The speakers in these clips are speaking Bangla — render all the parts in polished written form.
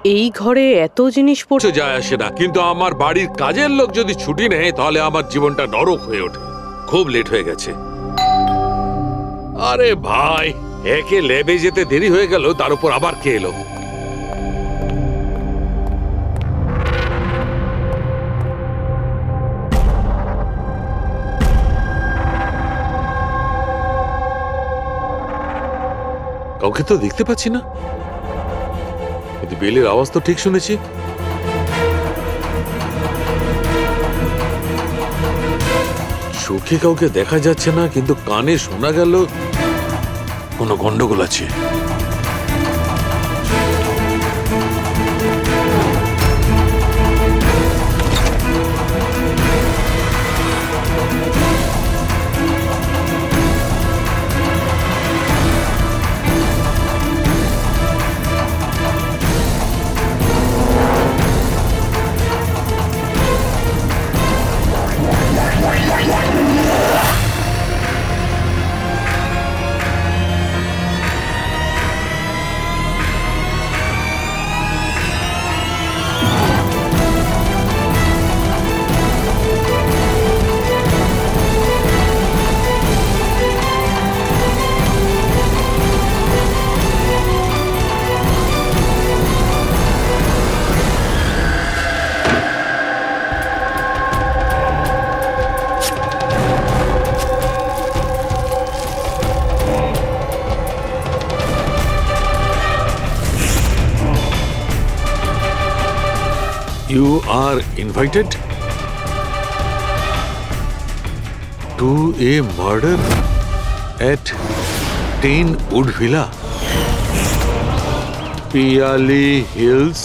এই ঘরে এত জিনিস পড়ে যায় আসে না, কিন্তু আমার বাড়ির কাজের লোক যদি ছুটি নেয় তাহলে আমার জীবনটা নরক হয়ে ওঠে। খুব লেট হয়ে গেছে। আরে ভাই, একে ল্যাবে যেতে দেরি হয়ে গেল, তার উপর আবার কে এলো? কাউকে তো দেখতে পাচ্ছি না, কিন্তু বেলের আওয়াজ তো ঠিক শুনেছি। চোখে কাউকে দেখা যাচ্ছে না, কিন্তু কানে শোনা গেল কোনো গন্ডগোল আছে। You are invited to a murder at 10 Wood Villa, Piali Hills,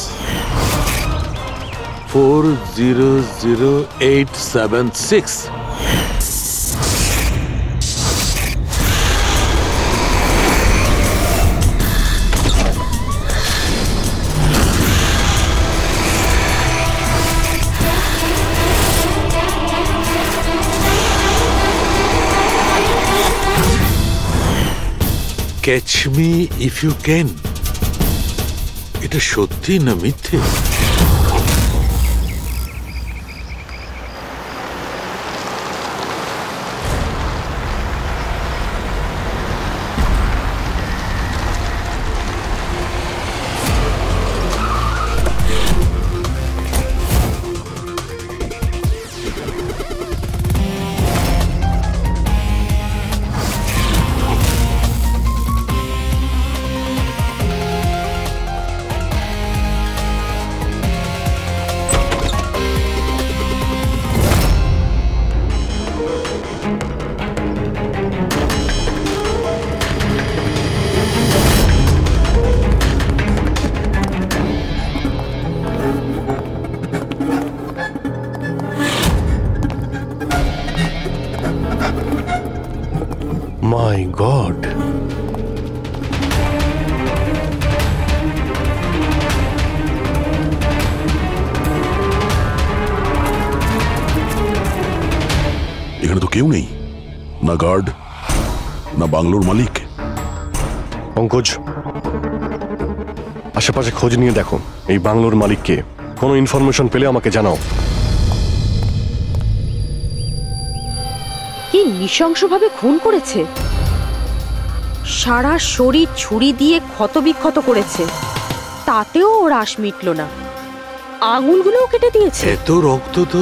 400876. Catch me if you can. এটা সত্যি না মিথ্যে? My God! এখানে তো কেউ নেই, না গার্ড না বাংলোর মালিক। পঙ্কজ, আশেপাশে খোঁজ নিয়ে দেখো এই বাংলোর মালিককে। কোনো ইনফরমেশন পেলে আমাকে জানাও। কি নৃশংসভাবে খুন করেছে, সারা শরীর ছুরি দিয়ে ক্ষতবিক্ষত করেছে, তাতেও ওর আশ মিটল না, আঙুলগুলোও কেটে দিয়েছে। এত রক্ত তো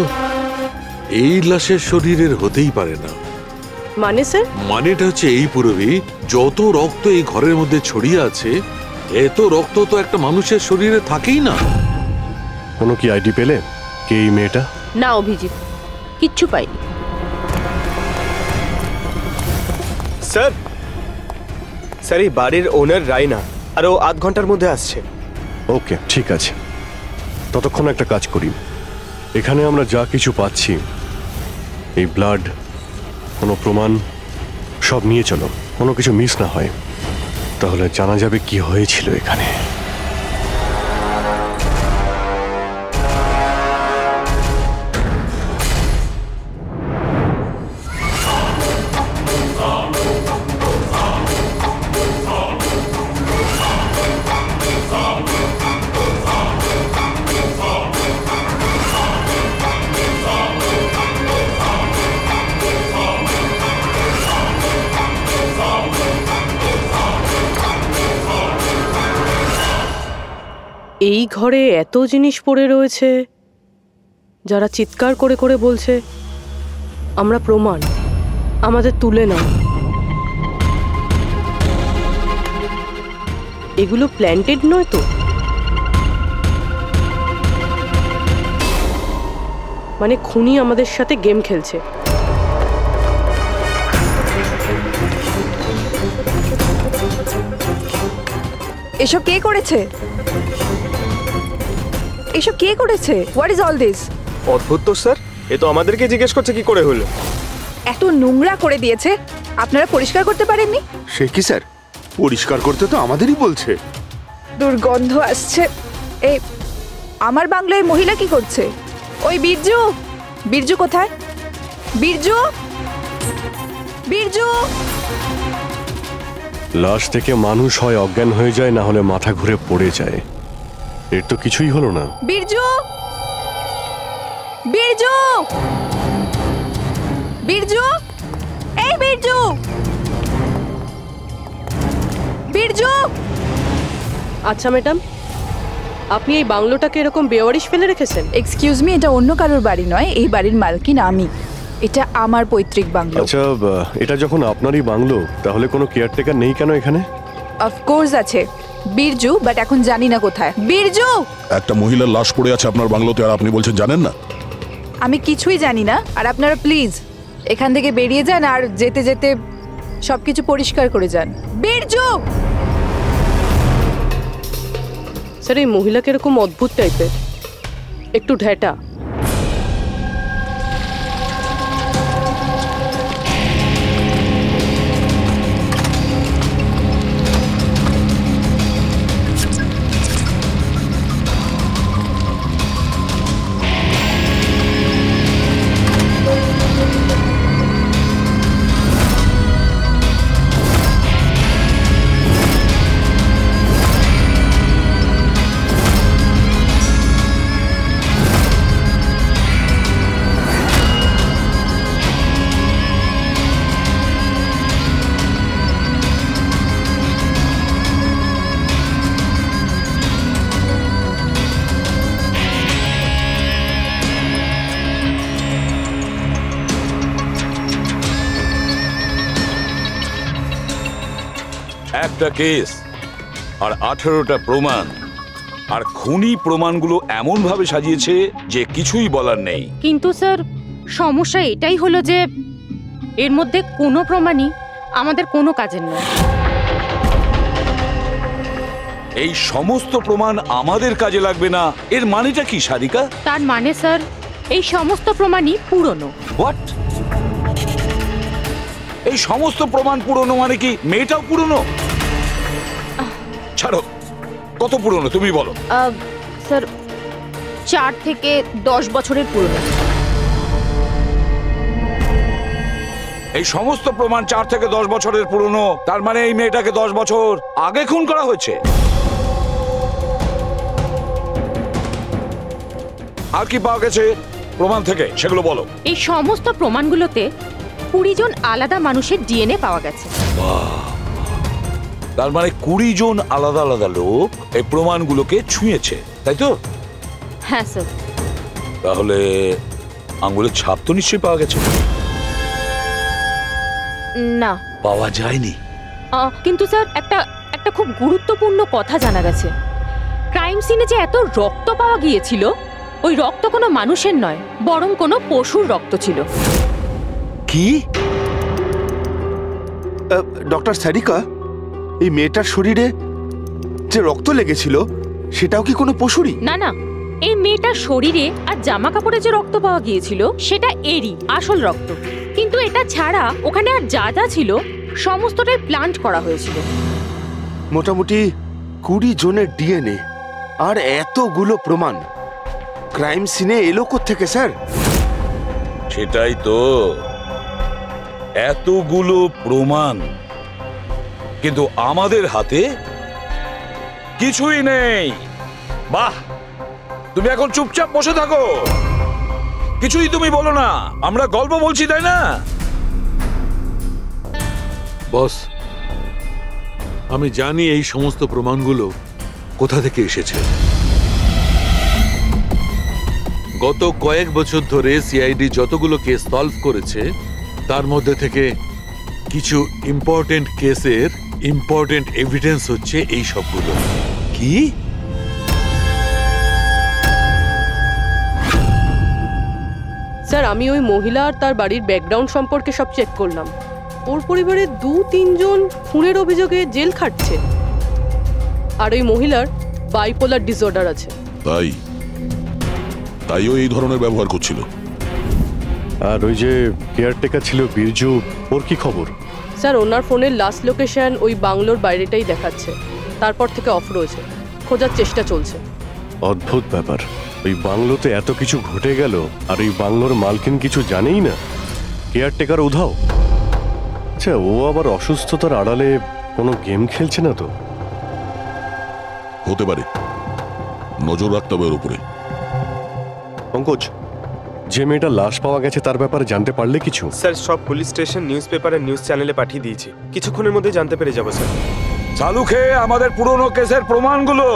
এই লাশের শরীরের হতেই পারে না। মানে স্যার? মানেটা হচ্ছে এই পুরবি, যত রক্ত এই ঘরের মধ্যে ছড়িয়ে আছে, এত রক্ত তো একটা মানুষের শরীরে থাকেই না। কোনো কি আইডি পেলে কে এই মেয়েটা? না অভিজিৎ, কিচ্ছু পাইনি। স্যার, স্যার এই বাড়ির ওনার রায়না, আর ও আধ ঘন্টার মধ্যে আসছে। ওকে, ঠিক আছে। ততক্ষণ একটা কাজ করি, এখানে আমরা যা কিছু পাচ্ছি, এই ব্লাড, কোনো প্রমাণ, সব নিয়ে চলো, কোনো কিছু মিস না হয়, তাহলে জানা যাবে কি হয়েছিল এখানে। এই ঘরে এত জিনিস পড়ে রয়েছে, যারা চিৎকার করে করে বলছে আমরা প্রমাণ, আমাদের তুলে নাও। এগুলো প্ল্যান্টেড নয় তো? মানে খুনি আমাদের সাথে গেম খেলছে। এসব কে করেছে? এসব কে করেছে? What is all this? অদ্ভুত তো স্যার, এ তো আমাদেরকে জিজ্ঞেস করছে কি করে হলো। এত নোংরা করে দিয়েছে, আপনারা পরিষ্কার করতে পারেননি? সে কি স্যার, পরিষ্কার করতে তো আমাদেরই বলছে। দুর্গন্ধ আসছে। এই আমার বাংলায় মহিলা কি করছে? ওই বীরজু, বীরজু কোথায়? বীরজু, বীরজু! লাশ থেকে মানুষ হয় অজ্ঞান হয়ে যায়, না হলে মাথা ঘুরে পড়ে যায়। এর তো কিছুই হলো না। বীরজু, বীরজু, বীরজু, এই বীরজু, বীরজু! আচ্ছা ম্যাডাম, আপনি এই বাংলোটাকে এরকম বেওয়ারিশ ফেলে রেখেছেন? এক্সকিউজ মি, এটা অন্য কারোর বাড়ি নয়, এই বাড়ির মালকিন আমি। এটা আমার পৈতৃক বাংলো। আচ্ছা, এটা যখন আপনারই বাংলো, তাহলে কোনো কেয়ারটেকার নেই কেন এখানে? অফকোর্স আছে, বীরজু, বাট এখন জানি না কোথায়। বীরজু! একটা মহিলার লাশ পড়ে আছে আপনার বাংলোতে, আর আপনি বলছেন জানেন না? আমি কিছুই জানি না, আর আপনারা প্লিজ এখান থেকে বেরিয়ে যান, আর যেতে যেতে সবকিছু পরিষ্কার করে যান। বীরজু! স্যার, এই মহিলাকে এরকম অদ্ভুত টাইপের, একটু ঢ্যাটা। একটা কেস আর 18টা প্রমাণ, আর খুনি প্রমাণগুলো এমন ভাবে সাজিয়েছে যে কিছুই বলার নেই। কিন্তু স্যার, সমস্যা এটাই হলো যে এর মধ্যে কোনো প্রমাণই আমাদের কোনো কাজের নয়। এই সমস্ত প্রমাণ আমাদের কাজে লাগবে না, এর মানেটা কি সারিকা? তার মানে স্যার, এই সমস্ত প্রমাণই পুরনো। হোয়াট? এই সমস্ত প্রমাণ পুরনো মানে কি মেয়েটাও পুরনো? ছাড়ো, কত পুরনো তুমি বলো। স্যার, 4 থেকে 10 বছরের পুরনো। এই সমস্ত প্রমাণ 4 থেকে 10 বছরের পুরনো, তার মানে এই মেয়েটাকে 10 বছর আগে খুন করা হয়েছে। আর কি পাওয়া গেছে প্রমাণ থেকে, সেগুলো বলো। এই সমস্ত প্রমাণগুলোতে 20 জন আলাদা মানুষের ডিএনএ পাওয়া গেছে। তার মানে 20 জন আলাদা আলাদা লোক এই প্রমাণগুলোকে ছুঁয়েছে, তাই তো? হ্যাঁ স্যার। তাহলে আঙ্গুলের ছাপ তো নিশ্চয়ই পাওয়া গেছে। না, পাওয়া যায়নি। কিন্তু স্যার, একটা খুব গুরুত্বপূর্ণ কথা জানা গেছে। ক্রাইম সিনে যে এত রক্ত পাওয়া গিয়েছিল, ওই রক্ত কোনো মানুষের নয়, বরং কোনো পশুর রক্ত ছিল। কি? ডক্টর সারিকা, এই মেয়েটার শরীরে যে রক্ত লেগেছিল সেটাও কি কোনো পশুরই? না না, এই মেয়েটার শরীরে আর জামা কাপড়ে যে রক্ত পাওয়া গিয়েছিল সেটা এরই আসল রক্ত। কিন্তু এটা ছাড়া ওখানে আর যা যা ছিল সমস্তটাই প্লান্ট করা হয়েছিল। মোটামুটি 20 জনের ডিএনএ আর এতগুলো প্রমাণ ক্রাইম সিনে এলো কোত্থেকে স্যার? সেটাই তো, এতগুলো প্রমাণ, কিন্তু আমাদের হাতে কিছুই নেই। বাহ, তুমি এখন চুপচাপ বসে থাকো, কিছুই তুমি বলো না, আমরা গল্প বলছি তাই না? বস, আমি জানি এই সমস্ত প্রমাণগুলো কোথা থেকে এসেছে। গত কয়েক বছর ধরে সিআইডি যতগুলো কেস সলভ করেছে তার মধ্যে থেকে কিছু ইম্পর্টেন্ট কেসের ইম্পর্টেন্ট এভিডেন্স হচ্ছে এই সবগুলো। কি? স্যার আমি ওই মহিলা আর তার বাড়ির ব্যাকগ্রাউন্ড সম্পর্কে সব চেক করলাম। ওর পরিবারের 2-3 জন খুনের অভিযোগে জেল খাটছে, আর ওই মহিলার বাইপোলার ডিসঅর্ডার আছে। তাইও এই ধরনের ব্যবহার করছিল। আর ওই যে কেয়ারটেকার ছিল বীরজু, ওর কি খবর? স্যার ওনার ফোনের লাস্ট লোকেশন ওই বাংলোর বাইরেটাই দেখাচ্ছে, তারপর থেকে অফ রয়েছে, খোঁজার চেষ্টা চলছে। অদ্ভুত ব্যাপার, ওই বাংলোতে এত কিছু ঘটে গেল আর ওই বাংলোর মালকিন কিছু জানেই না, কেয়ারটেকার উধাও। আচ্ছা, ও আবার অসুস্থতার আড়ালে কোনো গেম খেলছে না তো? হতে পারে, নজর রাখতে হবে ওর উপরে। পঙ্কজ, যে মেয়েটা লাশ পাওয়া গেছে তার ব্যাপারে জানতে পারলে কিছু? স্যার সব পুলিশ স্টেশন, নিউজ পেপার আর নিউজ চ্যানেলে পাঠিয়ে দিয়েছি, কিছুক্ষণের মধ্যে জানতে পেরে যাবো স্যার। চালুকে আমাদের পুরনো কেসের প্রমাণগুলো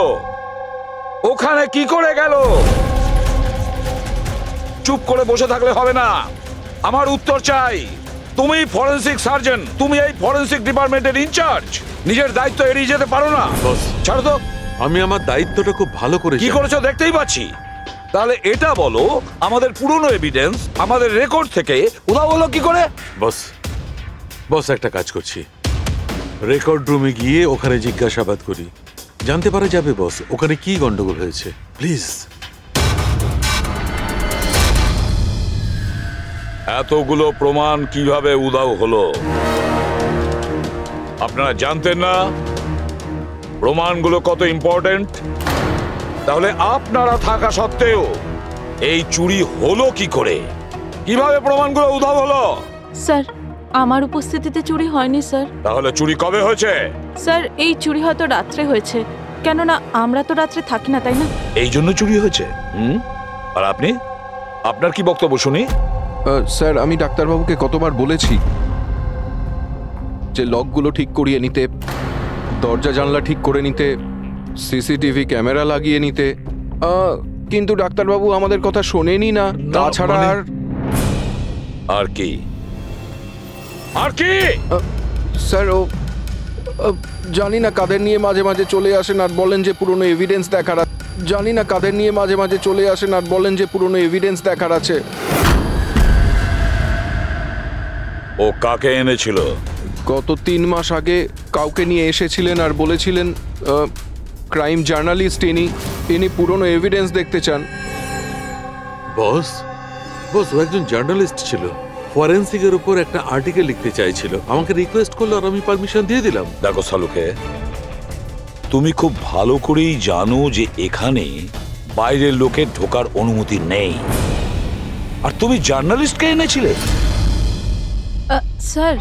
ওখানে কি করে গেল? চুপ করে বসে থাকলে হবে না, আমার উত্তর চাই। তুমি ফরেনসিক সার্জন, তুমি এই ফরেনসিক ডিপার্টমেন্টের ইনচার্জ, নিজের দায়িত্ব এড়িয়ে যেতে পারো না। ছাড়ো তো। আমি আমার দায়িত্বটা খুব ভালো করে কি করেছো দেখতেই পাচ্ছি। তাহলে এটা বলো, আমাদের পুরনো এভিডেন্স আমাদের রেকর্ড থেকে উধাও হলো কি করে? বস একটা কাজ করছি, রেকর্ড রুমে গিয়ে ওখানে জিজ্ঞাসাবাদ করি, জানতে পারা যাবে বস ওখানে কি গন্ডগোল হয়েছে। প্লিজ। এতগুলো প্রমাণ কিভাবে উধাও হলো আপনারা জানতেন না? প্রমাণগুলো কত ইম্পর্টেন্ট। তাহলে আপনারা থাকা সত্ত্বেও এই চুরি হলো কি করে? কিভাবে প্রমাণগুলো উধাও হলো? স্যার আমার উপস্থিতিতে চুরি হয়নি স্যার। তাহলে চুরি কবে হয়েছে? স্যার এই চুরি হয়তো রাত্রে হয়েছে, কেননা আমরা তো রাত্রে থাকি না, তাই না? এই জন্য চুরি হয়েছে। আর আপনি, আপনার কি বক্তব্য শুনি? স্যার আমি ডাক্তারবাবুকে কতবার বলেছি যে লকগুলো ঠিক করিয়ে নিতে, দরজা জানলা ঠিক করে নিতে, সিসিটিভি ক্যামেরা লাগিয়ে নিতে, কিন্তু ডাক্তারবাবু আমাদের কথা শোনেনি না। তাছাড়া আর কি? আর কি? স্যার ও জানি না কাদের নিয়ে মাঝে মাঝে চলে আসেন আর বলেন যে পুরনো এভিডেন্স দেখার আছে। জানি না কাদের নিয়ে মাঝে মাঝে চলে আসেন আর বলেন যে পুরনো এভিডেন্স দেখার আছে। ও কাকে এনেছিল? গত 3 মাস আগে কাউকে নিয়ে এসেছিলেন আর বলেছিলেন ক্রাইম জার্নালিস্ট ইনি পুরনো এভিডেন্স দেখতে চান। বস ও একজন জার্নালিস্ট ছিল, ফরেনসিকের উপর একটা আর্টিকেল লিখতে চাইছিল, আমাকে রিকোয়েস্ট করলো আর আমি পারমিশন দিয়ে দিলাম। দেখো সালুকে, তুমি খুব ভালো করেই জানো যে এখানে বাইরের লোকের ঢোকার অনুমতি নেই, আর তুমি জার্নালিস্টকে এনেছিলে। স্যার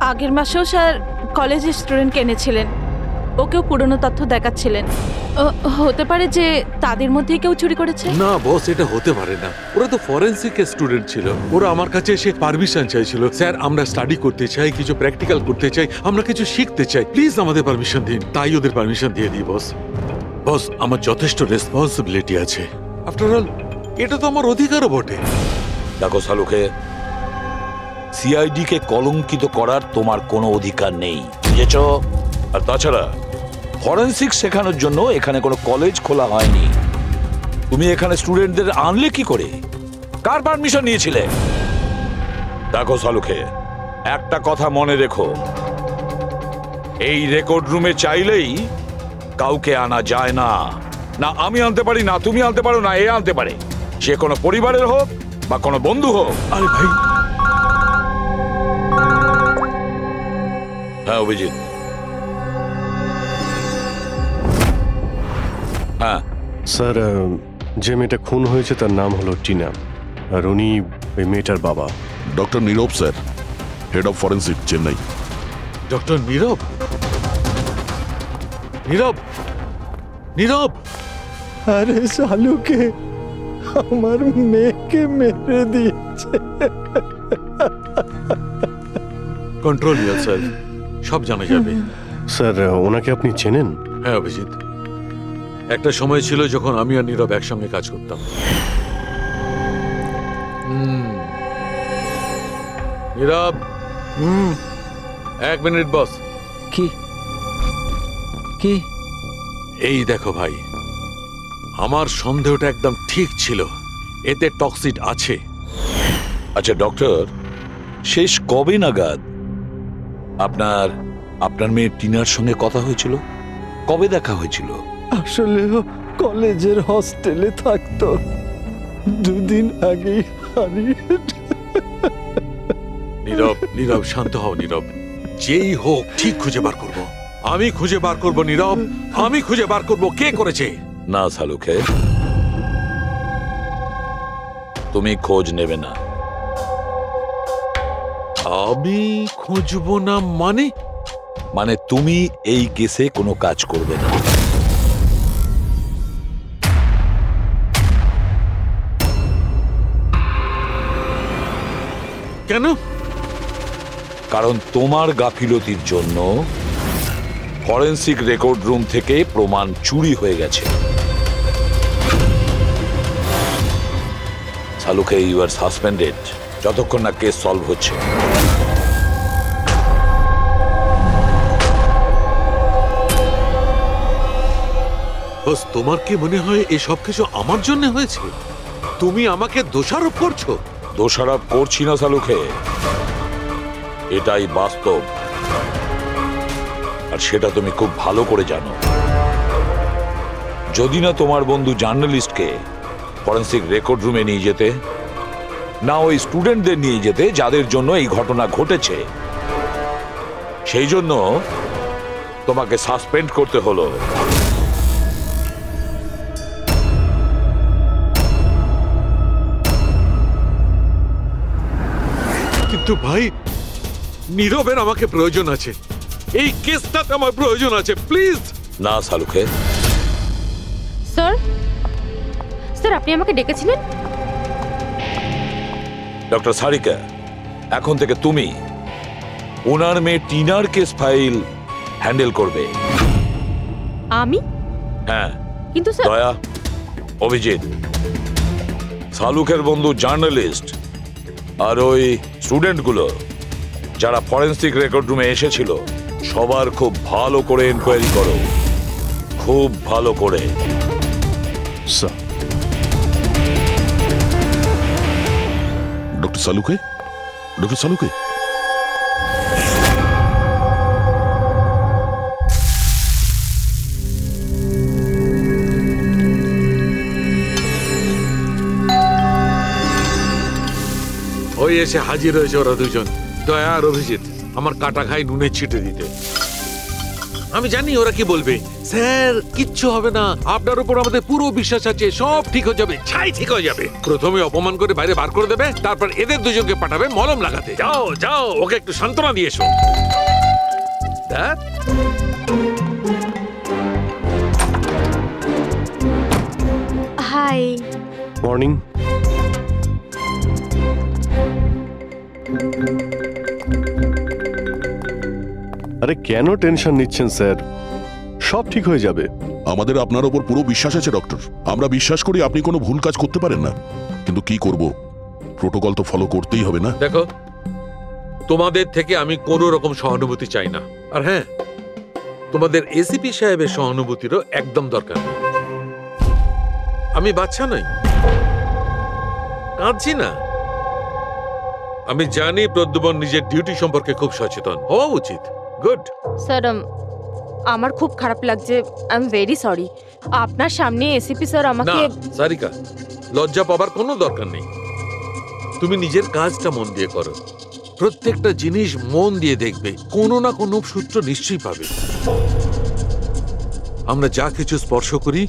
আগের মাসেও স্যার কলেজের স্টুডেন্টকে এনেছিলেন, ওকেও পুরনো তথ্য দেখাচ্ছিলেন। হতে পারে যে তাদের মধ্যেই কেউ চুরি করেছে। না বস, এটা হতে পারে না, ওরা তো ফরেনসিক স্টুডেন্ট ছিল, ওরা আমার কাছে এসে পারমিশন চাইছিল, স্যার আমরা স্টাডি করতে চাই, কিছু প্র্যাকটিক্যাল করতে চাই, আমরা কিছু শিখতে চাই, প্লিজ আমাদের পারমিশন দিন। তাই ওদের পারমিশন দিয়ে দিই বস। বস আমার যথেষ্ট রেসপন্সিবিলিটি আছে, আফটার অল এটা তো আমার অধিকারও বটে। দেখো সালুকে, সিআইডি কে কলঙ্কিত করার তোমার কোনো অধিকার নেই, বুঝেছ? আর তাছাড়া ফরেনসিক শেখানোর জন্য এখানে কোনো কলেজ খোলা হয়নি। তুমি এখানে স্টুডেন্টদের আনলে কি করে? কার পারমিশন নিয়েছিলে? দেখো সালুকে, একটা কথা মনে রেখো, এই রেকর্ড রুমে চাইলেই কাউকে আনা যায় না। না আমি আনতে পারি, না তুমি আনতে পারো, না এ আনতে পারে, সে কোনো পরিবারের হোক বা কোনো বন্ধু হোক। আরে ভাই। হ্যাঁ অভিজিৎ। হ্যাঁ স্যার, যে মেয়েটা খুন হয়েছে তার নাম হলো টিনা, আর উনি ওই মেয়েটার বাবা। Doctor Nirab sir, head of forensic, Chennai. Doctor Nirab? Nirab? Nirab? আরে শালুকে আমার মেয়েকে মেরে দিয়েছে। কন্ট্রোল ইয়োরসেলফ, সব জানা যাবে। স্যার ওনাকে আপনি চেনেন? হ্যাঁ অভিজিৎ, একটা সময় ছিল যখন আমি আর নীরব একসঙ্গে কাজ করতাম। নীরব, 1 মিনিট বস। কি কি? এই দেখো ভাই, আমার সন্দেহটা একদম ঠিক ছিল, এতে টক্সিড আছে। আচ্ছা ডক্টর, শেষ কবে নাগাদ আপনার আপনার মেয়ে টিনার সঙ্গে কথা হয়েছিল? কবে দেখা হয়েছিল? আসলে ও কলেজের হস্টেলে থাকতো, 2 দিন আগেই হারিয়ে। নীরব, নীরব শান্ত হও নীরব। যেই হোক ঠিক খুঁজে বার করব। আমি খুঁজে বার করব নীরব, আমি খুঁজে বার করব কে করেছে। না শালুকে, তুমি খোঁজ নেবে না। আমি খুঁজবো না মানে? মানে তুমি এই কেসে কোনো কাজ করবে না। কেন? কারণ তোমার গাফিলতির জন্য ফরেনসিক রেকর্ড রুম থেকে প্রমাণ চুরি হয়ে গেছে। শালুকে, ইউ আর সাসপেন্ডেড যতক্ষণ না কেস সলভ হচ্ছে। বস, তোমার কি মনে হয় এই সব কিছু আমার জন্য হয়েছে? তুমি আমাকে দোষারোপ করছো। দোষারোপ করছি না শালুকে, এটাই বাস্তব, আর সেটা তুমি খুব ভালো করে জানো। যদি না তোমার বন্ধু জার্নালিস্টকে ফরেনসিক রেকর্ড রুমে নিয়ে যেতে, না ওই স্টুডেন্টদের নিয়ে যেতে যাদের জন্য এই ঘটনা ঘটেছে, সেই জন্য তোমাকে সাসপেন্ড করতে হলো। কিন্তু ভাই, নীরবের আমাকে প্রয়োজন আছে, এই কেসটাতে আমার প্রয়োজন আছে, প্লিজ। না শালুকে। স্যার, স্যার আপনি আমাকে ডেকেছিলেন? ডক্টর সারিকা, এখন থেকে তুমি ওনার মেয়ে টিনার কেস ফাইল হ্যান্ডেল করবে। আমি? হ্যাঁ। কিন্তু স্যার, দয়া, অভিজিৎ, শালুকের বন্ধু জার্নালিস্ট আর ওই স্টুডেন্টগুলো যারা ফরেনসিক রেকর্ড রুমে এসেছিল, সবার খুব ভালো করে এনকোয়ারি করো, খুব ভালো করে। স্যার। ডক্টর সালুকে, ডক্টর সালুকে, ওই এসে হাজির হয়েছে ওরা দুজন, দয়া আর অভিজিৎ, আমার কাটা খাই নুনে ছিটে দিতে। আমি জানি ওরা কি বলবে, স্যার কিচ্ছু হবে না, আপনার উপর আমাদের পুরো বিশ্বাস আছে, সব ঠিক হয়ে যাবে, ছাই ঠিক হয়ে যাবে। প্রথমে অপমান করে বাইরে বার করে দেবে, তারপর এদের দুজনকে পাঠাবে মলম লাগাতে। যাও যাও, ওকে একটু সান্ত্বনা দিয়ে এসো। হাই। মর্নিং। আরে কেন টেনশন নিচ্ছেন স্যার, সব ঠিক হয়ে যাবে। আমাদের আপনার ওপর পুরো বিশ্বাস আছে ডক্টর। আমরা বিশ্বাস করি আপনি কোনো ভুল কাজ করতে পারেন না, কিন্তু কি করব, প্রোটোকল তো ফলো করতেই হবে না। দেখো, তোমাদের থেকে আমি কোনো রকম সহানুভূতি চাই না, আর হ্যাঁ, তোমাদের এসিপি সাহেবের সহানুভূতিরও একদম দরকার নেই। আমি বাচ্চা নই, কাঁদছি না। আমি জানি প্রদ্যুমন নিজের ডিউটি সম্পর্কে খুব সচেতন হওয়া উচিত। গুড। স্যার, আমার খুব খারাপ লাগছে, আই এম ভেরি সরি। আপনার সামনে এসিপি স্যার আমাকে। না সারিকা, লজ্জা পাবার কোনো দরকার নেই। তুমি নিজের কাজটা মন দিয়ে করো, প্রত্যেকটা জিনিস মন দিয়ে দেখবে, কোনো না কোনো সূত্র নিশ্চয়ই পাবে। আমরা যা কিছু স্পর্শ করি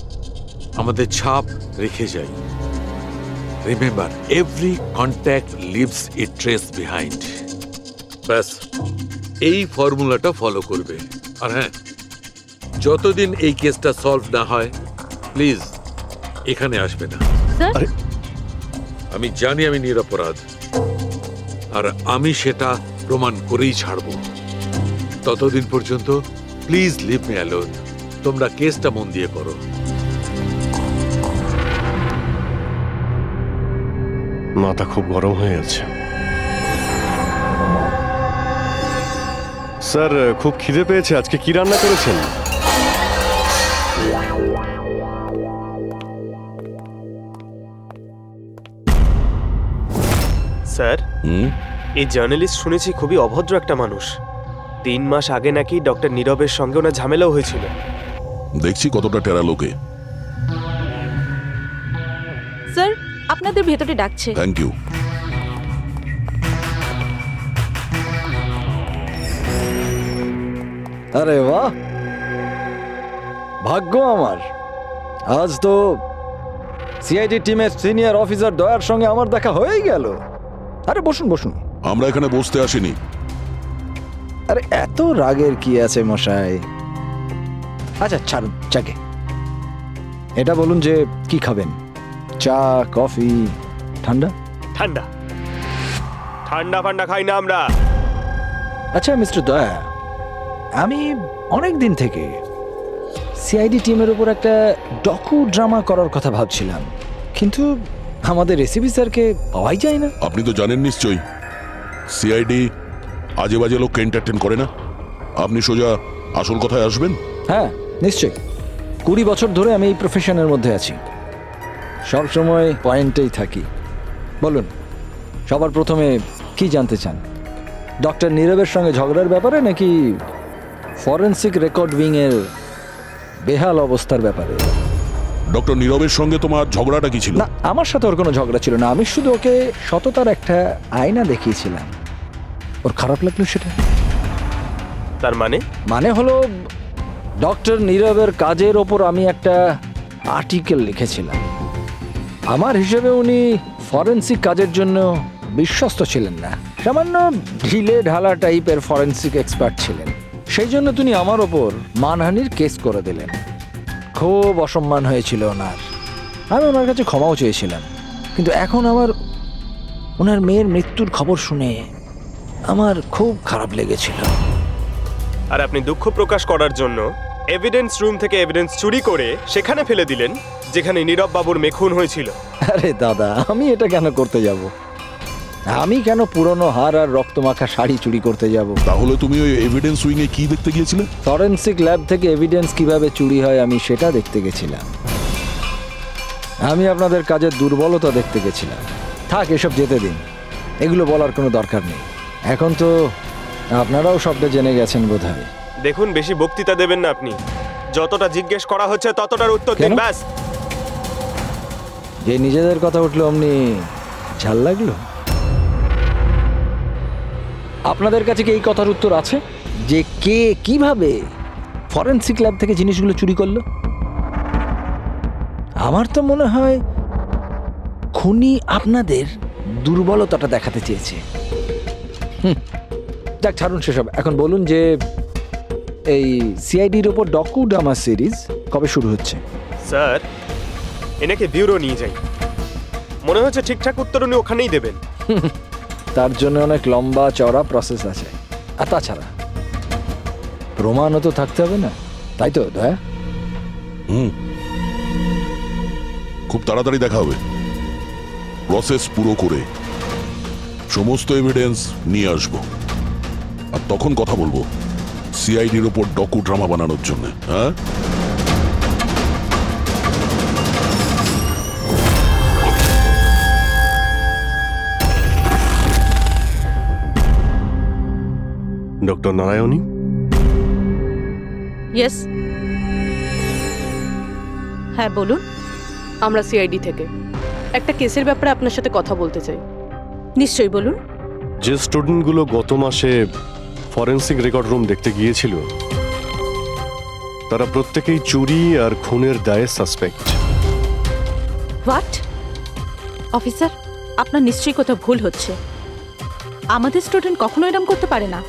আমাদের ছাপ রেখে যাই। রিমেম্বার, এভরি কন্ট্যাক্ট লিভস এ ট্রেস বিহাইন্ড। ব্যাস, এই ফর্মুলাটা ফলো করবে। আর হ্যাঁ, যতদিন এই কেসটা সলভ না হয়, প্লিজ এখানে আসবে না। আমি জানি আমি নিরপরাধ, আর আমি সেটা প্রমাণ করেই ছাড়ব। ততদিন পর্যন্ত প্লিজ লিভ মি অ্যালোন। তোমরা কেসটা মন দিয়ে করো। মাথা খুব গরম হয়ে আছে। স্যার, খুব খিদে পেয়েছে। আজকে কি রান্না করেছেন? স্যার, এই জার্নালিস্ট শুনেছি খুবই অভদ্র একটা মানুষ। 3 মাস আগে নাকি ডক্টর নীরবের সঙ্গে ওনার ঝামেলাও হয়েছিল। দেখছি কতটা টেরা লোকে। স্যার, আপনাদের ভেতরে ডাকছে। Thank you. আরে বাহ, ভাগ্য আমার। আজ তো সিআইডি টিমের সিনিয়র অফিসার দয়ার সঙ্গে আমার দেখা হয়েই গেল। আরে বসুন বসুন। আমরা এখানে বসতে আসিনি। আরে এত রাগের কি আছে মশাই? আচ্ছা ছাড়ুন চাকে। এটা বলুন যে কি খাবেন? চা, কফি, ঠান্ডা? ঠান্ডা ঠান্ডা ফান্ডা খাই না আমরা। আচ্ছা মিস্টার দয়া, আমি অনেক দিন থেকে সিআইডি টিমের উপর একটা ডকু ড্রামা করার কথা ভাবছিলাম, কিন্তু আমাদের এসিপি স্যারকে পাওয়াই যায় না। আপনি তো জানেন নিশ্চয়ই সিআইডি আজে বাজে লোককে এন্টারটেন করে না। আপনি সোজা আসল কথায় আসবেন। হ্যাঁ নিশ্চয়ই, 20 বছর ধরে আমি এই প্রফেশনের মধ্যে আছি, সব সময় পয়েন্টেই থাকি। বলুন, সবার প্রথমে কি জানতে চান? ডক্টর নীরবের সঙ্গে ঝগড়ার ব্যাপারে নাকি ফরেন্সিক রেকর্ড উইং এর বেহাল অবস্থার ব্যাপারে? ডক্টর নীরবের সঙ্গে তোমার ঝগড়াটা কি ছিল? না, আমার সাথে ওর কোনো ঝগড়া ছিল না। আমি শুধু ওকে সততার একটা আয়না দেখিয়েছিলাম। ওর খারাপ লাগলো সেটা। তার মানে হলো ডক্টর নীরবের কাজের ওপর আমি একটা আর্টিকেল লিখেছিলাম। আমার হিসেবে উনি ফরেন্সিক কাজের জন্য বিশ্বস্ত ছিলেন না, সামান্য ঢিলে ঢালা টাইপের ফরেন্সিক এক্সপার্ট ছিলেন। সেই জন্য তিনি আমার ওপর মানহানির কেস করে দিলেন। খুব অসম্মান হয়েছিল ওনার। আমি ওনার কাছে ক্ষমাও চেয়েছিলাম, কিন্তু এখন ওনার মেয়ের মৃত্যুর খবর শুনে আমার খুব খারাপ লেগেছিল। আর আপনি দুঃখ প্রকাশ করার জন্য এভিডেন্স রুম থেকে এভিডেন্স চুরি করে সেখানে ফেলে দিলেন যেখানে নীরব বাবুর মেয়ে খুন হয়েছিল। আরে দাদা, আমি এটা কেন করতে যাব? আমি কেন পুরনো হার আর রক্তমাখা শাড়ি চুরি করতে যাব? তাহলে তুমি ওই এভিডেন্স উইং এ কি দেখতে গিয়েছিলে? ফরেনসিক ল্যাব থেকে এভিডেন্স কিভাবে চুরি হয় আমি সেটা দেখতে গেছিলাম। আমি আপনাদের কাজের দুর্বলতা দেখতে গেছিলাম। থাক, এসব যেতে দিন, এগুলো বলার কোনো দরকার নেই। এখন তো আপনারাও সবটা জেনে গেছেন বোধহয়। দেখুন, বেশি বক্তৃতা দেবেন না আপনি। যতটা জিজ্ঞেস করা হচ্ছে ততটার উত্তর দিন ব্যাস। যে নিজেদের কথা উঠলো অমনি ঝাল লাগলো? আপনাদের কাছে কি এই কথার উত্তর আছে যে কে কিভাবে ফরেনসিক ল্যাব থেকে জিনিসগুলো চুরি করলো? আমার তো মনে হয় খুনি আপনাদের দুর্বলতাটা দেখাতে চেয়েছে। যাক, ছাড়ুন সেসব। এখন বলুন যে এই সিআইডির ওপর ডকু ড্রামা সিরিজ কবে শুরু হচ্ছে? স্যার, এনাকে ব্যুরো নিয়ে যাই। মনে হচ্ছে ঠিকঠাক উত্তর উনি ওখানেই দেবেন। তার জন্য অনেক লম্বা চওড়া প্রসেস আছে। আর তাছাড়া প্রমাণও তো থাকতে হবে না, তাই তো দয়া? খুব তাড়াতাড়ি দেখা হবে। প্রসেস পুরো করে সমস্ত এভিডেন্স নিয়ে আসবো, আর তখন কথা বলবো সিআইডির ওপর ডকু ড্রামা বানানোর জন্য। হ্যাঁ, ডক্টর নারায়ণী? ইয়েস, হ্যাঁ বলুন। আমরা সিআইডি থেকে একটা কেসের ব্যাপারে আপনার সাথে কথা বলতে চাই। নিশ্চয়ই বলুন। যে স্টুডেন্টগুলো গত মাসে ফরেনসিক রেকর্ড রুম দেখতে গিয়েছিল তারা প্রত্যেকেই চুরি আর খুনের দায়ে সাসপেক্ট। হোয়াট? অফিসার, আপনার নিশ্চয়ই কোথাও ভুল হচ্ছে। আমাদের স্টুডেন্ট কখনো এরকম করতে পারে না।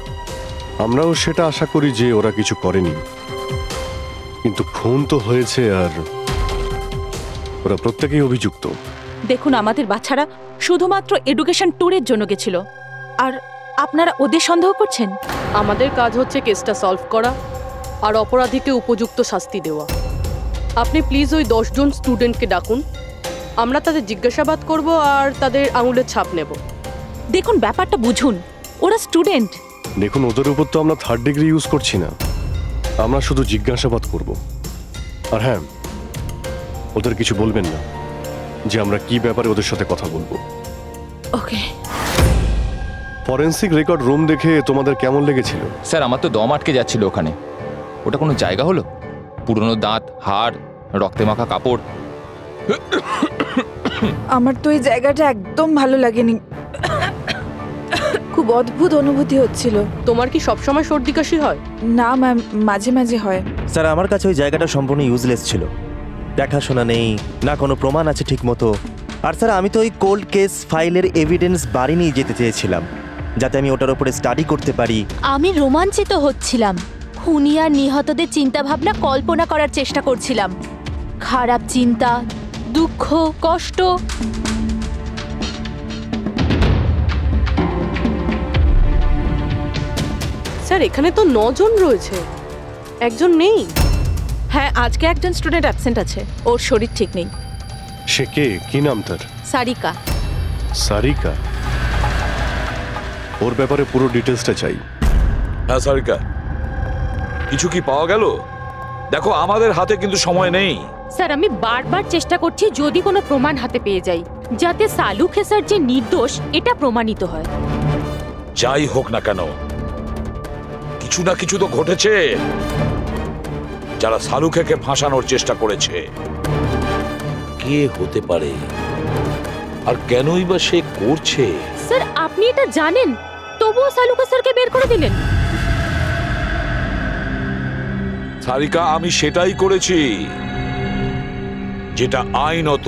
আমরাও সেটা আশা করি যে ওরা কিছু করেনি, কিন্তু খুন তো হয়েছে আর ওরা প্রত্যেকেই অভিযুক্ত। দেখুন, আমাদের বাচ্চারা শুধুমাত্র এডুকেশন ট্যুরের জন্য গেছিল, আর আপনারা ওদের সন্দেহ করছেন? আমাদের কাজ হচ্ছে কেসটা সলভ করা আর অপরাধীকে উপযুক্ত শাস্তি দেওয়া। আপনি প্লিজ ওই 10 জন স্টুডেন্টকে ডাকুন আমরা তাদের জিজ্ঞাসাবাদ করব আর তাদের আঙুলের ছাপ নেব। দেখুন ব্যাপারটা বুঝুন, ওরা স্টুডেন্ট। দেখুন, ওদের উপর তো আমরা 3rd ডিগ্রি ইউজ করছি না, আমরা শুধু জিজ্ঞাসাবাদ করব। আর হ্যাঁ, ওদের কিছু বলবেন না যে আমরা কি ব্যাপারে ওদের সাথে কথা বলবো। ওকে। ফরেন্সিক রেকর্ড রুম দেখে তোমাদের কেমন লেগেছিল? স্যার, আমার তো দম আটকে যাচ্ছিল ওখানে। ওটা কোনো জায়গা হলো? পুরনো দাঁত, হাড়, রক্তে মাখা কাপড়। আমার তো এই জায়গাটা একদম ভালো লাগেনি, খুব অদ্ভুত অনুভূতি হচ্ছিল। তোমার কি সবসময় সর্দি কাশি হয়? না ম্যাম, মাঝে মাঝে হয়। স্যার, আমার কাছে ওই জায়গাটা সম্পূর্ণ ইউজলেস ছিল। দেখাশোনা নেই, না কোনো প্রমাণ আছে ঠিক মতো। আর স্যার, আমি তো ওই কোল্ড কেস ফাইলের এভিডেন্স বাড়ি নিয়ে যেতে চেয়েছিলাম, যাতে আমি ওটার উপরে স্টাডি করতে পারি। আমি রোমাঞ্চিত হচ্ছিলাম, খুনি আর নিহতদের চিন্তাভাবনা কল্পনা করার চেষ্টা করছিলাম। খারাপ চিন্তা, দুঃখ, কষ্ট। স্যার, এখানে তো 9 জন রয়েছে, একজন নেই। হ্যাঁ, আজকে একজন স্টুডেন্ট অ্যাবসেন্ট আছে, ওর শরীর ঠিক নেই। সে কে? কি নাম তার? সারিকা। সারিকা? ওর ব্যাপারে পুরো ডিটেলসটা চাই। হ্যাঁ সারিকা, কিছু কি পাওয়া গেল? দেখো, আমাদের হাতে কিন্তু সময় নেই। স্যার, আমি বারবার চেষ্টা করছি যদি কোনো প্রমাণ হাতে পেয়ে যাই, যাতে সালু খেসার যে নির্দোষ এটা প্রমাণিত হয়। যাই হোক না কেন, কিছু না কিছু তো ঘটেছে। যারা সালুখেকে ফাঁসানোর চেষ্টা করেছে, কে হতে পারে আর কেনই বা সে করছে? স্যার, আপনি এটা জানেন, তবুও সালু খেসারকে বের করে দিলেন। সারিকা, আমি সেটাই করেছি যেটা আইনত।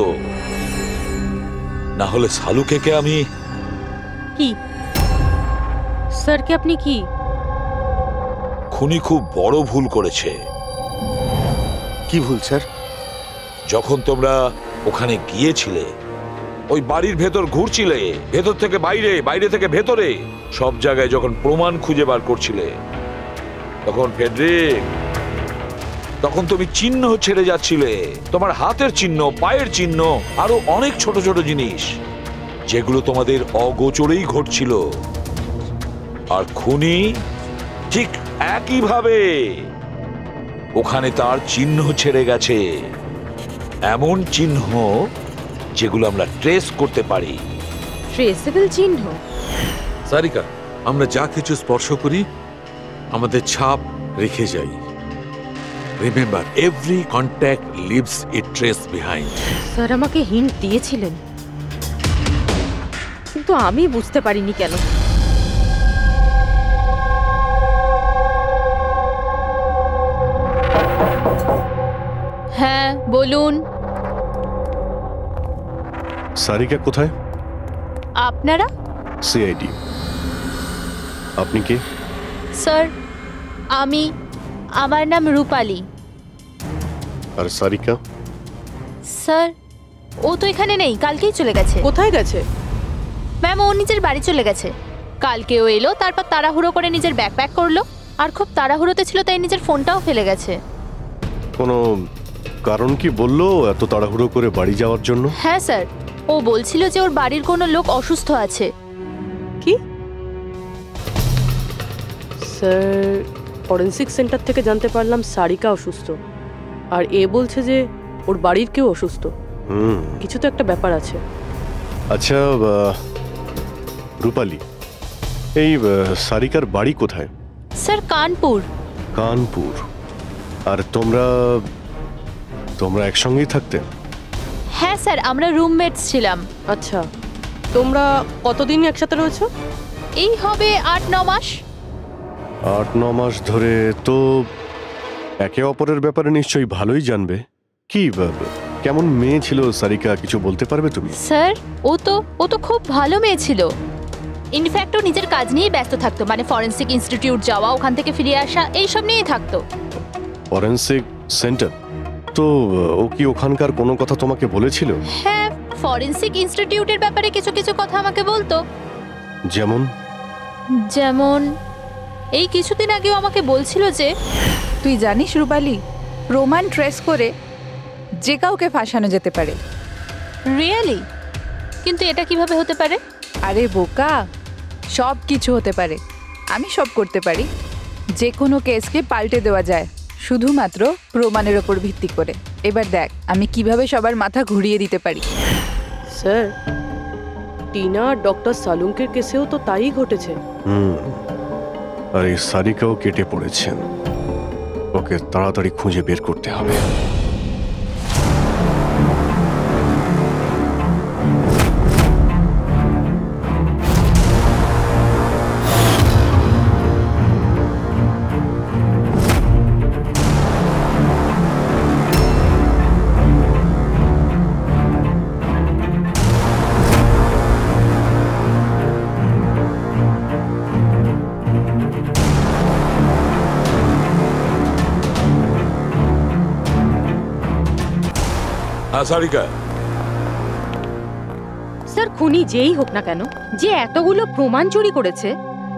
না হলে সালুখেকে আমি কি? স্যারকে আপনি কি? খুনি খুব বড় ভুল করেছে। কি ভুল স্যার? যখন তোমরা ওখানে গিয়েছিলে, ওই বাড়ির ভেতর ঘুরছিলে, ভেতর থেকে বাইরে, বাইরে থেকে ভেতরে, সব জায়গায় যখন প্রমাণ খুঁজে বার করছিলে, তখন ফেডরিক, তখন তুমি চিহ্ন ছেড়ে যাচ্ছিলে, তোমার হাতের চিহ্ন, পায়ের চিহ্ন, আরো অনেক ছোট ছোট জিনিস, যেগুলো তোমাদের অগোচরেই ঘটছিল। আর খুনি ঠিক একইভাবে ওখানে তার চিহ্ন ছেড়ে গেছে, এমন চিহ্ন যেগুলো আমরা ট্রেস করতে পারি। ট্রেসেবল চিহ্ন? সারিকা, আমরা যা কিছু স্পর্শ করি আমাদের ছাপ রেখে যাই। রিমেম্বার, এভরি কন্ট্যাক্ট লিভস এ ট্রেস বিহাইন্ড। স্যার আমাকে হিন্ট দিয়েছিলেন, কিন্তু আমি বুঝতে পারিনি কেন। হ্যাঁ বলুন। সারিকা কোথায়? আপনারা? সিআইডি। আপনি কে? স্যার, আমার নাম রূপালী। আর সারিকা? স্যার, ও তো এখানে নেই, কালকেই চলে গেছে। কোথায় গেছে? ম্যাম, ও নিজের বাড়ি চলে গেছে। কালকে ও এলো, তারপর তাড়াহুড়ো করে নিজের ব্যাগ প্যাক করলো, আর খুব তাড়াহুড়োতে ছিল তাই নিজের ফোনটাও ফেলে গেছে। কোনো কারণ কি বললো এত তাড়াহুড়ো করে বাড়ি যাওয়ার জন্য? হ্যাঁ স্যার, ও বলছিল যে ওর বাড়ির কোনো লোক অসুস্থ আছে। কি? স্যার, ফরেন্সিক সেন্টার থেকে জানতে পারলাম সারিকা অসুস্থ, আর এ বলছে যে ওর বাড়ির কেউ অসুস্থ। কিছু তো একটা ব্যাপার আছে। আচ্ছা রূপালী, এই সারিকার বাড়ি কোথায়? স্যার, কানপুর। কানপুর? আর তোমরা একসঙ্গেই থাকতে? হ্যাঁ স্যার, আমরা রুমমেটস ছিলাম। আচ্ছা, তোমরা কতদিন একসাথে রয়েছো? এই হবে 8-9 মাস। 8-9 মাস ধরে তো একে অপরের ব্যাপারে নিশ্চয়ই ভালোই জানবে। কি কেমন মেয়ে ছিল সারিকা, কিছু বলতে পারবে তুমি? স্যার, ও তো খুব ভালো মেয়ে ছিল। ইনফ্যাক্ট ও নিজের কাজ নিয়ে ব্যস্ত থাকতো, মানে ফরেন্সিক ইনস্টিটিউট যাওয়া, ওখান থেকে ফিরে আসা, এইসব নিয়েই থাকতো। Forensic centre? তো ও কি ওখানকার কোনো কথা তোমাকে বলেছিল? হ্যাঁ, ফরেন্সিক ইনস্টিটিউটের ব্যাপারে কিছু কিছু কথা আমাকে বলতো। যেমন এই কিছুদিন আগেও আমাকে বলছিল যে, তুই জানিস রূপালী, প্রমাণ ট্রেস করে যে কাউকে ফাঁসানো যেতে পারে। রিয়েলি? কিন্তু এটা কিভাবে হতে পারে? আরে বোকা, সব কিছু হতে পারে। আমি সব করতে পারি। যে কোনো কেসকে পাল্টে দেওয়া যায় শুধুমাত্র প্রমাণের ওপর ভিত্তি করে। এবার দেখ আমি কিভাবে সবার মাথা ঘুরিয়ে দিতে পারি। স্যার, টিনা আর ডক্টর সালুঙ্কের কেসেও তো তাই ঘটেছে। আর এই সারিকাও কেটে পড়েছেন। ওকে তাড়াতাড়ি খুঁজে বের করতে হবে। সারিকা, স্যার খুনি যেই হোক না কেন, যে এতগুলো প্রমাণ চুরি করেছে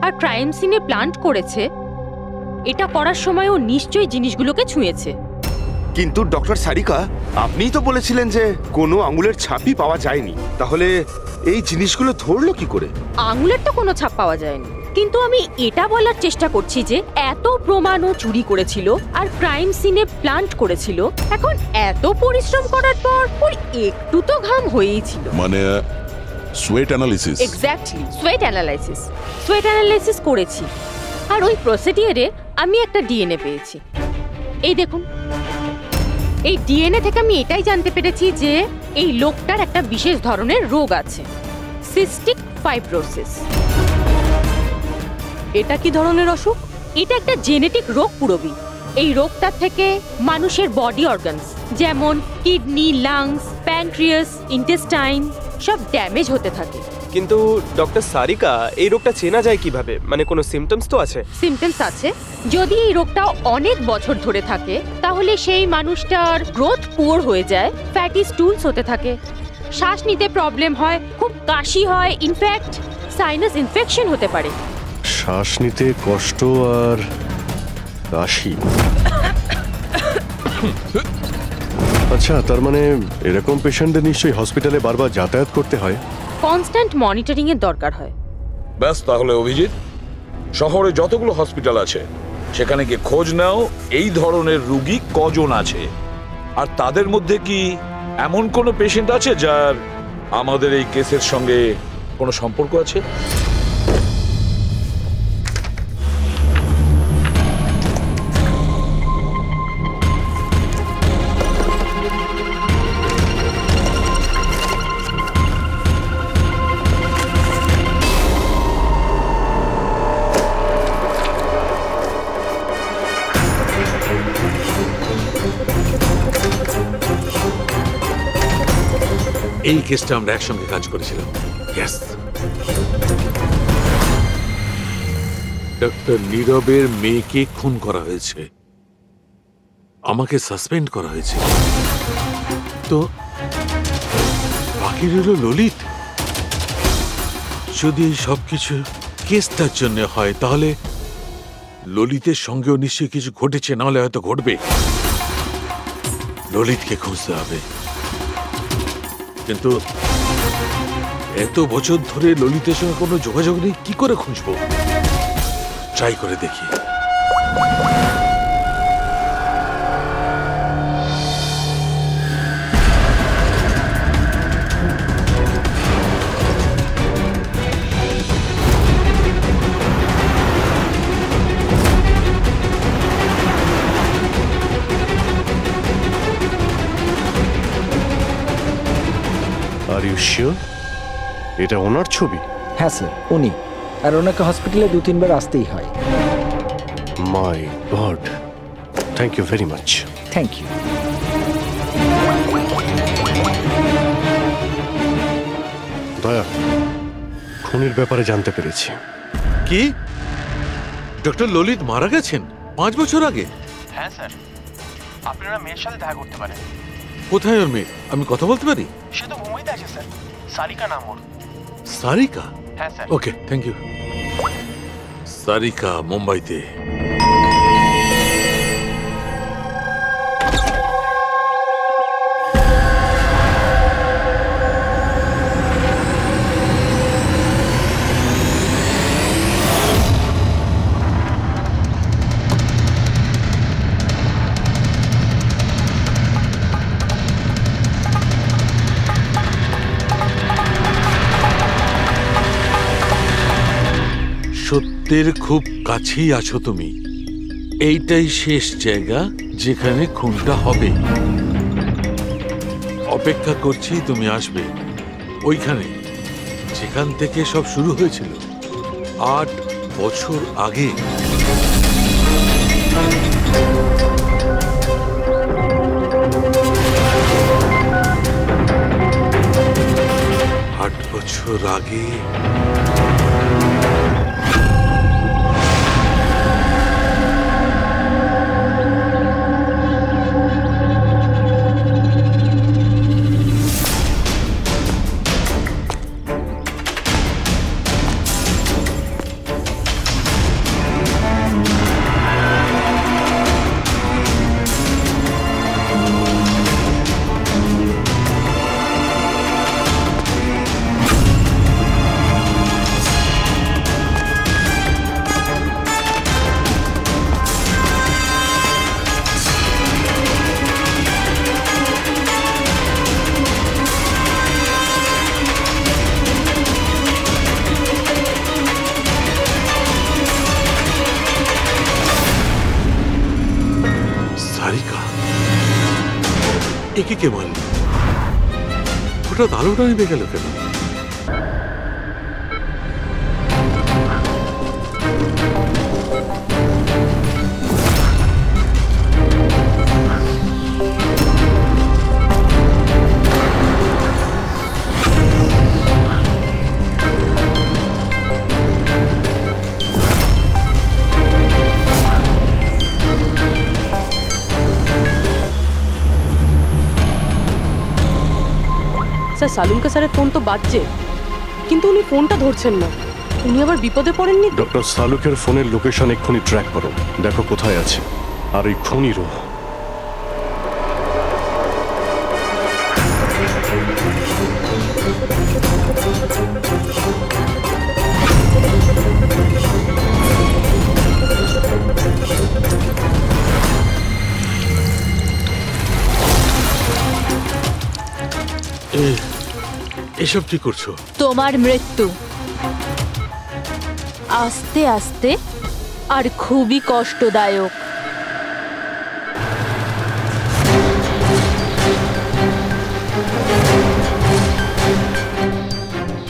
আর ক্রাইম সিনে প্লান্ট করেছে, এটা করার সময় ও নিশ্চয়ই জিনিসগুলোকে ছুঁয়েছে। কিন্তু ডক্টর সারিকা, আপনিই তো বলেছিলেন যে কোনো আঙুলের ছাপই পাওয়া যায়নি, তাহলে এই জিনিসগুলো ধরলো কি করে? আঙুলের তো কোনো ছাপ পাওয়া যায়নি, কিন্তু আমি এটা বলার চেষ্টা করছি যে এত প্রমাণও চুরি করেছিল আর ক্রাইম সিনে প্লান্ট করেছিল। এখন এত পরিশ্রম করার পর ওর একটু তো ঘাম হয়েই ছিল। মানে sweat analysis. Exactly, sweat analysis করেছি। আর ওই প্রসিডিউরে আমি একটা ডিএনএ পেয়েছি। এই দেখুন, এই ডিএনএ থেকে আমি এটাই জানতে পেরেছি যে এই লোকটার একটা বিশেষ ধরনের রোগ আছে, সিস্টিক ফাইব্রোসিস। এটা কি ধরনের অসুখ? এটা একটা জেনেটিক রোগ পুরবি। এই রোগটার থেকে মানুষের বডি অর্গানস যেমন কিডনি, লাংস, প্যানক্রিয়াস, ইন্টেস্টাইন সব ড্যামেজ হতে থাকে। কিন্তু ডক্টর সারিকা, এই রোগটা চেনা যায় কিভাবে? মানে কোনো সিমটমস তো আছে? সিমটমস আছে। যদি এই রোগটা অনেক বছর ধরে থাকে তাহলে সেই মানুষটার গ্রোথ পুয়ার হয়ে যায়, ফ্যাটি স্টুলস হতে থাকে, শ্বাস নিতে প্রবলেম হয়, খুব কাশি হয়, ইনফ্যাক্ট সাইনাস ইনফেকশন হতে পারে। শ্বাস নিতে কষ্ট আর কাশি। আচ্ছা, তার মানে এরকম পেশেন্টদের নিশ্চয়ই হসপিটালে বারবার যাতায়াত করতে হয়। কনস্ট্যান্ট মনিটরিং এর দরকার হয়। ব্যাস, তাহলে অভিজিৎ, শহরে যতগুলো হসপিটাল আছে সেখানে গিয়ে খোঁজ নাও এই ধরনের রোগী কজন আছে, আর তাদের মধ্যে কি এমন কোনো পেশেন্ট আছে যার আমাদের এই কেসের সঙ্গে কোনো সম্পর্ক আছে। এই কেসটা আমরা একসঙ্গে কাজ করেছিলাম। ডক্টর নীরবের মেয়েকে খুন করা হয়েছে, আমাকে সাসপেন্ড করা হয়েছে, তো বাকি রইল ললিত। যদি এই সবকিছু কেসটার জন্য হয় তাহলে ললিতের সঙ্গেও নিশ্চয়ই কিছু ঘটেছে, নাহলে হয়তো ঘটবে। ললিতকে খুঁজতে হবে, কিন্তু এত বছর ধরে ললিতের সঙ্গে কোনো যোগাযোগ নেই, কি করে খুঁজবো? ট্রাই করে দেখি। আর ইউ শিওর এটা ওনার ছবি? হ্যাঁ স্যার, উনি। আর ওনাকে হসপিটালে 2-3 বার আসতেই হয়। My god, thank you very much. Thank you. Daya, খুনির ব্যাপারে জানতে পেরেছি। কি? ডক্টর ললিত মারা গেছেন 5 বছর আগে? হ্যাঁ স্যার, আপনারা মেয়ের সাথে দেখা করতে পারেন। কোথায় ওর মেয়ে? আমি কথা বলতে পারি? সে তো মুম্বাইতে আছে স্যার, সারিকা নাম ওর। সারিকা? হ্যাঁ sir. Okay, thank you. Sarika মুম্বাইতে। সত্যের খুব কাছেই আছো তুমি। এইটাই শেষ জায়গা যেখানে খুনটা হবে। অপেক্ষা করছি তুমি আসবে ওইখানে যেখান থেকে সব শুরু হয়েছিল 8 বছর আগে। বছর আগে একে কে মারল? হঠাৎ আলোটা নিভে গেল কেন? স্যার সালুনকা স্যারের ফোন তো বাজছে, কিন্তু উনি ফোনটা ধরছেন না। উনি আবার বিপদে পড়েননি? ডক্টর সালুকের ফোনের লোকেশন এক্ষুনি ট্র্যাক করো, দেখো কোথায় আছে। আর এই খুনিরও। এসব কি করছো? তোমার মৃত্যু আস্তে আস্তে আর খুবই কষ্টদায়ক।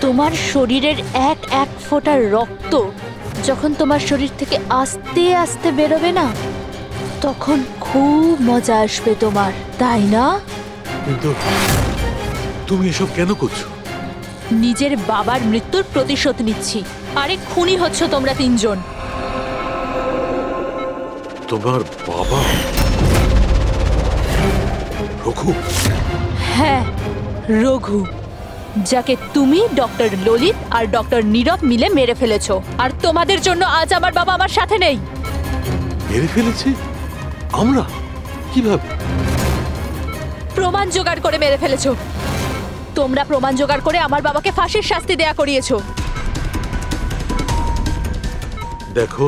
তোমার শরীরের এক এক ফোঁটা রক্ত যখন তোমার শরীর থেকে আস্তে আস্তে বেরোবে না, তখন খুব মজা আসবে তোমার, তাই না? কিন্তু তুমি এসব কেন করছো? নিজের বাবার মৃত্যুর প্রতিশোধ নিচ্ছি। আরে খুনি হচ্ছ তোমরা তিনজন। তোমার বাবা রঘু? হ্যাঁ, রঘু, যাকে তুমি ডক্টর ললিত আর ডক্টর নীরব মিলে মেরে ফেলেছো। আর তোমাদের জন্য আজ আমার বাবা আমার সাথে নেই। মেরে ফেলেছি? আমরা? কিভাবে? প্রমাণ জোগাড় করে মেরে ফেলেছো। তোমরা প্রমাণ জোগাড় করে আমার বাবাকে ফাঁসির শাস্তি দেয়া করিয়েছো। দেখো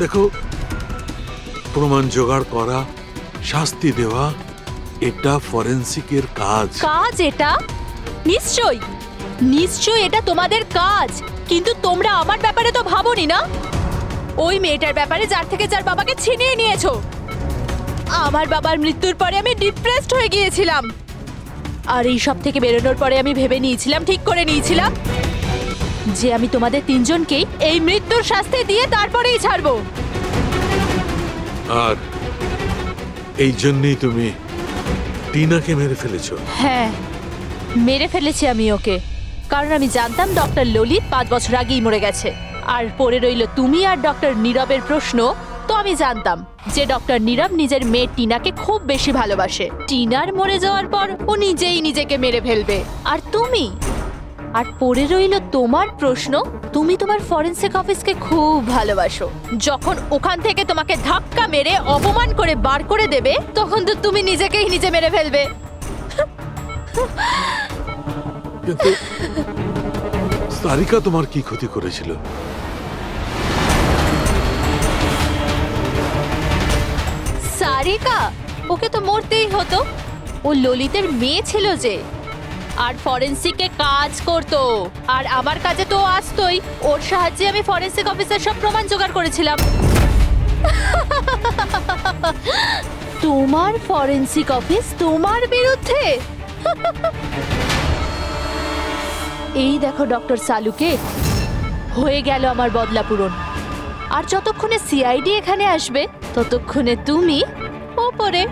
দেখো, প্রমাণ জোগাড় করা, শাস্তি দেওয়া, এটা ফরেনসিকের কাজ। কাজ এটা? নিশ্চয়ই নিশ্চয়ই এটা তোমাদের কাজ, কিন্তু তোমরা আমার ব্যাপারে তো ভাবোনি না। ওই মেয়েটার ব্যাপারে যার থেকে যার বাবাকে ছিনিয়ে নিয়েছো। আমার বাবার মৃত্যুর পরে আমি ডিপ্রেসড হয়ে গিয়েছিলাম। আর এই সব থেকে বেরোনোর পরে আমি ভেবে নিয়েছিলাম, ঠিক করে নিয়েছিলাম যে আমি তোমাদের তিনজনকেই এই মৃত্যুর শাস্তি দিয়ে তারপরেই ছাড়বো। আর এই জন্যই তুমি টিনাকে মেরে ফেলেছো? হ্যাঁ, মেরে ফেলেছি আমি ওকে, কারণ আমি জানতাম ডক্টর ললিত 5 বছর আগেই মরে গেছে। আর পরে রইল তুমি আর ডক্টর নীরবের প্রশ্ন। তো আমি জানতাম যে ডক্টর নীরব নিজের মেয়ে টিনাকে খুব বেশি ভালোবাসে। টিনার মরে যাওয়ার পর ও নিজেই নিজেকে মেরে ফেলবে। আর তুমি, আর পরে রইল তোমার প্রশ্ন, তুমি তোমার ফরেনসিক অফিসকে খুব ভালোবাসো। যখন ওখান থেকে তোমাকে ধাক্কা মেরে অপমান করে বার করে দেবে, তখন তো তুমি নিজেকেই নিজে মেরে ফেলবে। কিন্তু সারিকা তোমার কি ক্ষতি করেছিল? সারিকা? ওকে তো মরতেই হতো। ও ললিতের মেয়ে ছিল যে। আর ফরেন্সিকে কাজ করতো, আর আমার কাজে তো আসতোই। ওর সাহায্যে আমি ফরেন্সিক অফিসার সব প্রমাণ জোগাড় করেছিলাম। তোমার ফরেন্সিক অফিস তোমার বিরুদ্ধে? এই দেখো ডক্টর সালুকে, হয়ে গেল আমার বদলা পূরণ। আর যতক্ষণে সিআইডি এখানে আসবে ততক্ষণে তুমি ওপরে।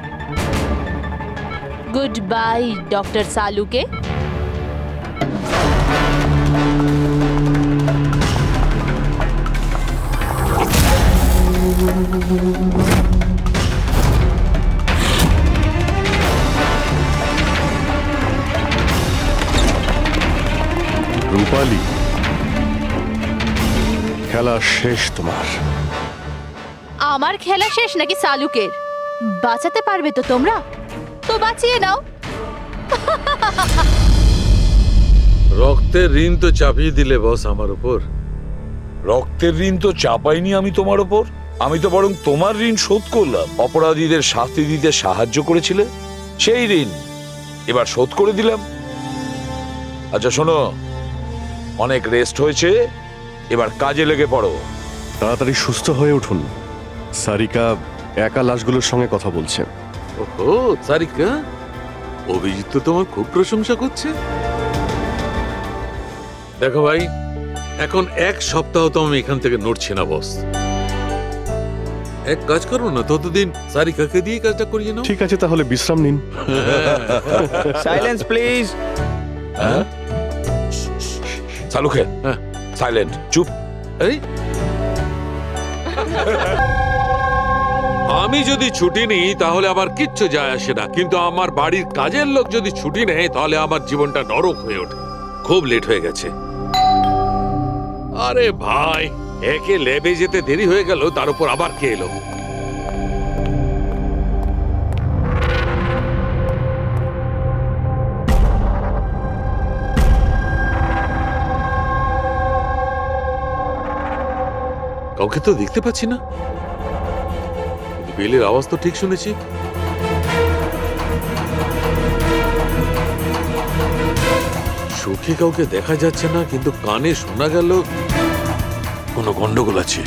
গুড বাই ডক্টর সালুকে। রূপালী, খেলা শেষ তোমার। আমার খেলা শেষ নাকি সালুকের? বাঁচাতে পারবে তো তোমরা? তো বাঁচিয়ে নাও। রক্তের ঋণ তো চাপিয়ে দিলে বস আমার উপর। রক্তের ঋণ তো চাপাইনি আমি তোমার ওপর, আমি তো বরং তোমার ঋণ শোধ করলাম। অপরাধীদের শাস্তি দিতে সাহায্য করেছিলে, সেই ঋণ এবার শোধ করে দিলাম। আচ্ছা শোনো, অনেক রেস্ট হয়েছে, এবার কাজে লেগে পড়ো। তাড়াতাড়ি সুস্থ হয়ে উঠুন। সারিকা একা লাশগুলোর সঙ্গে কথা বলছে। ওহো সারিকা, অভিজিৎ তো তোমার খুব প্রশংসা করছে। দেখো ভাই, এখন এক সপ্তাহ তো আমি এখান থেকে নড়ছি না বস। এক কাজ করো না, ততদিন সারিকাকে দিয়ে কাজটা করিয়ে নাও। ঠিক আছে, তাহলে বিশ্রাম নিন। Silence please. সালুকে, সাইলেন্ট, চুপ। এই আমি যদি ছুটি নিই তাহলে আবার কিচ্ছু যায় আসে না, কিন্তু আমার বাড়ির কাজের লোক যদি ছুটি নেয় তাহলে আমার জীবনটা নরক হয়ে ওঠে। খুব লেট হয়ে গেছে। আরে ভাই, একে ল্যাবে যেতে দেরি হয়ে গেল, তার উপর আবার কে এলো? কাউকে তো দেখতে পাচ্ছি না। বেলের আওয়াজ তো ঠিক শুনেছি। চোখে কাউকে দেখা যাচ্ছে না, কিন্তু কানে শোনা গেল কোনো গন্ডগোল আছে।